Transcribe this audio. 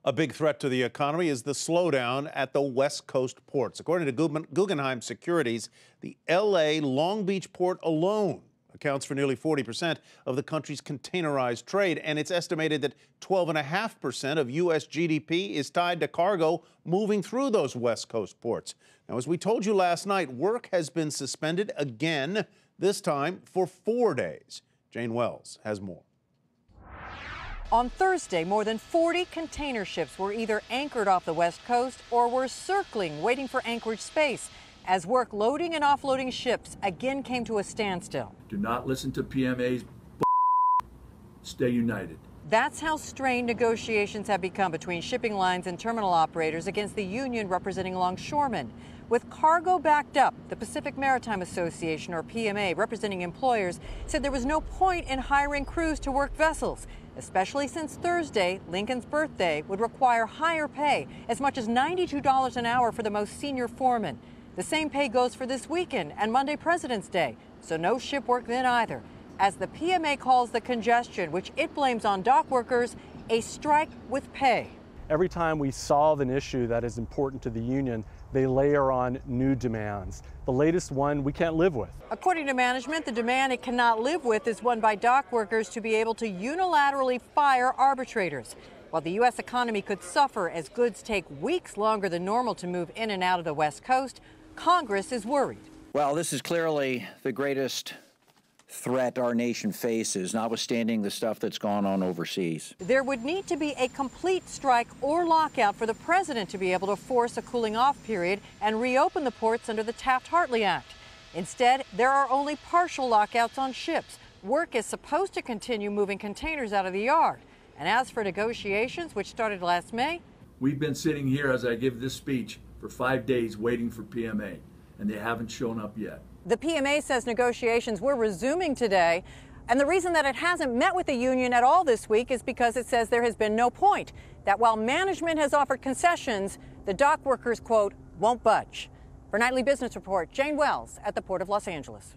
A big threat to the economy is the slowdown at the West Coast ports. According to Guggenheim Securities, the L.A. Long Beach port alone accounts for nearly 40% of the country's containerized trade, and it's estimated that 12.5% of U.S. GDP is tied to cargo moving through those West Coast ports. Now, as we told you last night, work has been suspended again, this time for 4 days. Jane Wells has more. On Thursday, more than 40 container ships were either anchored off the West Coast or were circling, waiting for anchorage space, as work loading and offloading ships again came to a standstill. Do not listen to PMA's Stay united. That's how strained negotiations have become between shipping lines and terminal operators against the union representing longshoremen. With cargo backed up, the Pacific Maritime Association, or PMA, representing employers, said there was no point in hiring crews to work vessels, especially since Thursday, Lincoln's birthday, would require higher pay, as much as $92 an hour for the most senior foreman. The same pay goes for this weekend and Monday, President's Day, so no ship work then either, as the PMA calls the congestion, which it blames on dock workers, a strike with pay. Every time we solve an issue that is important to the union, they layer on new demands. The latest one we can't live with. According to management, the demand it cannot live with is one by dock workers to be able to unilaterally fire arbitrators. While the U.S. economy could suffer as goods take weeks longer than normal to move in and out of the West Coast, Congress is worried. Well, this is clearly the greatest threat our nation faces, notwithstanding the stuff that's gone on overseas. There would need to be a complete strike or lockout for the president to be able to force a cooling off period and reopen the ports under the Taft-Hartley Act. Instead, there are only partial lockouts on ships. Work is supposed to continue moving containers out of the yard. And as for negotiations, which started last May, We've been sitting here as I give this speech for 5 days waiting for PMA, and they haven't shown up yet. the PMA says negotiations were resuming today. And the reason that it hasn't met with the union at all this week is because it says there has been no point, that while management has offered concessions, the dock workers, quote, won't budge. For Nightly Business Report, Jane Wells at the Port of Los Angeles.